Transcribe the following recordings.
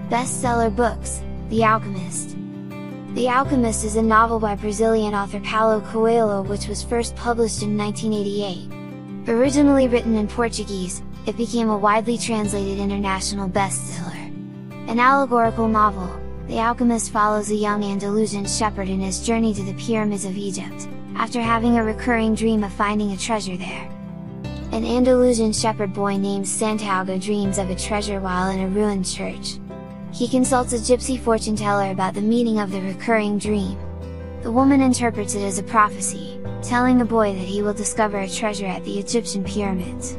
Bestseller books: The Alchemist. The Alchemist is a novel by Brazilian author Paulo Coelho which was first published in 1988. Originally written in Portuguese, it became a widely translated international bestseller. An allegorical novel, The Alchemist follows a young Andalusian shepherd in his journey to the pyramids of Egypt, after having a recurring dream of finding a treasure there. An Andalusian shepherd boy named Santiago dreams of a treasure while in a ruined church. He consults a gypsy fortune teller about the meaning of the recurring dream. The woman interprets it as a prophecy, telling the boy that he will discover a treasure at the Egyptian pyramids.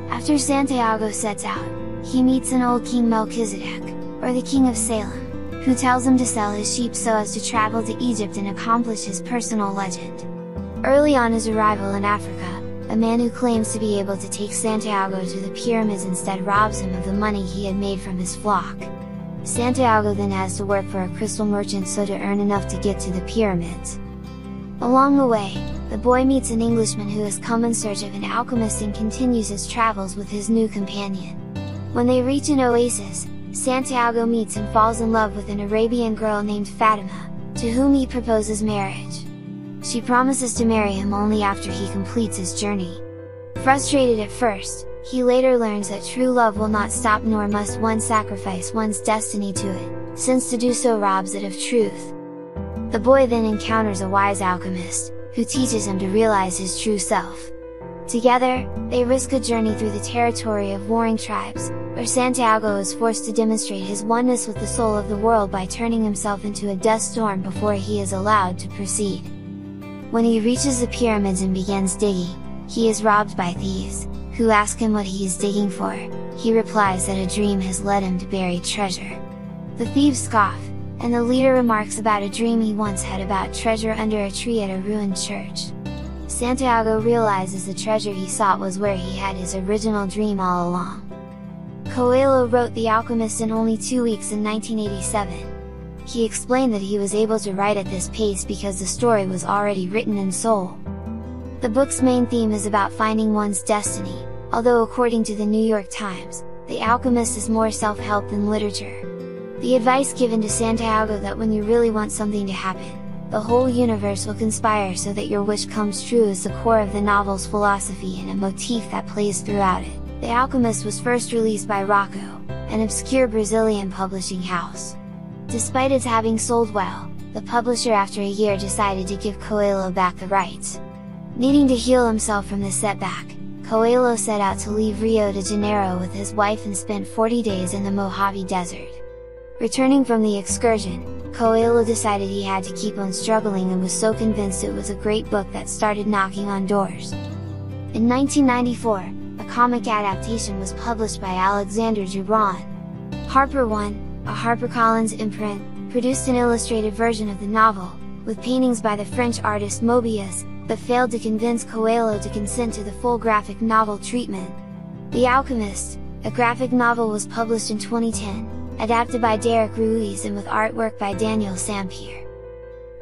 After Santiago sets out, he meets an old King Melchizedek, or the King of Salem, who tells him to sell his sheep so as to travel to Egypt and accomplish his personal legend. Early on his arrival in Africa, a man who claims to be able to take Santiago to the pyramids instead robs him of the money he had made from his flock. Santiago then has to work for a crystal merchant so to earn enough to get to the pyramids. Along the way, the boy meets an Englishman who has come in search of an alchemist and continues his travels with his new companion. When they reach an oasis, Santiago meets and falls in love with an Arabian girl named Fatima, to whom he proposes marriage. She promises to marry him only after he completes his journey. Frustrated at first, he later learns that true love will not stop nor must one sacrifice one's destiny to it, since to do so robs it of truth. The boy then encounters a wise alchemist, who teaches him to realize his true self. Together, they risk a journey through the territory of warring tribes, where Santiago is forced to demonstrate his oneness with the soul of the world by turning himself into a dust storm before he is allowed to proceed. When he reaches the pyramids and begins digging, he is robbed by thieves, who ask him what he is digging for. He replies that a dream has led him to buried treasure. The thieves scoff, and the leader remarks about a dream he once had about treasure under a tree at a ruined church. Santiago realizes the treasure he sought was where he had his original dream all along. Coelho wrote The Alchemist in only 2 weeks in 1987. He explained that he was able to write at this pace because the story was already written in soul. The book's main theme is about finding one's destiny, although according to the New York Times, The Alchemist is more self-help than literature. The advice given to Santiago that when you really want something to happen, the whole universe will conspire so that your wish comes true is the core of the novel's philosophy and a motif that plays throughout it. The Alchemist was first released by Rocco, an obscure Brazilian publishing house. Despite its having sold well, the publisher after a year decided to give Coelho back the rights. Needing to heal himself from the setback, Coelho set out to leave Rio de Janeiro with his wife and spent 40 days in the Mojave Desert. Returning from the excursion, Coelho decided he had to keep on struggling and was so convinced it was a great book that started knocking on doors. In 1994, a comic adaptation was published by Alexandre Gibran. Harper One, a HarperCollins imprint, produced an illustrated version of the novel, with paintings by the French artist Mobius, but failed to convince Coelho to consent to the full graphic novel treatment. The Alchemist, a graphic novel, was published in 2010, adapted by Derek Ruiz and with artwork by Daniel Sampier.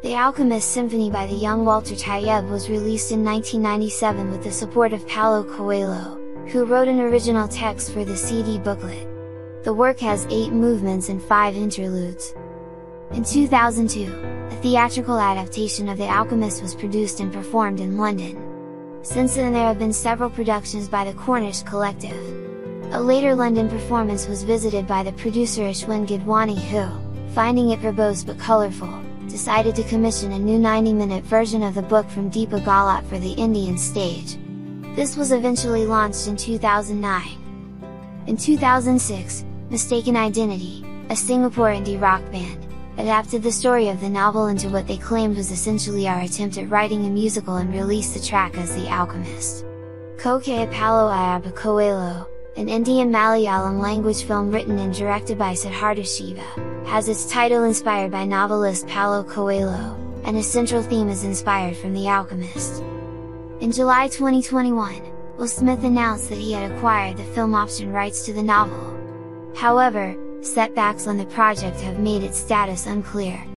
The Alchemist Symphony by the young Walter Tayeb was released in 1997 with the support of Paulo Coelho, who wrote an original text for the CD booklet. The work has 8 movements and 5 interludes. In 2002, a theatrical adaptation of The Alchemist was produced and performed in London. Since then there have been several productions by the Cornish Collective. A later London performance was visited by the producer Ashwin Gidwani who, finding it verbose but colourful, decided to commission a new 90-minute version of the book from Deepa Galat for the Indian stage. This was eventually launched in 2009. In 2006, Mistaken Identity, a Singapore indie rock band, adapted the story of the novel into what they claimed was essentially our attempt at writing a musical and released the track as The Alchemist. Kokaya Palo Ayaba Coelho, an Indian Malayalam language film written and directed by Siddhartha Shiva, has its title inspired by novelist Paulo Coelho, and a central theme is inspired from The Alchemist. In July 2021, Will Smith announced that he had acquired the film option rights to the novel. However, setbacks on the project have made its status unclear.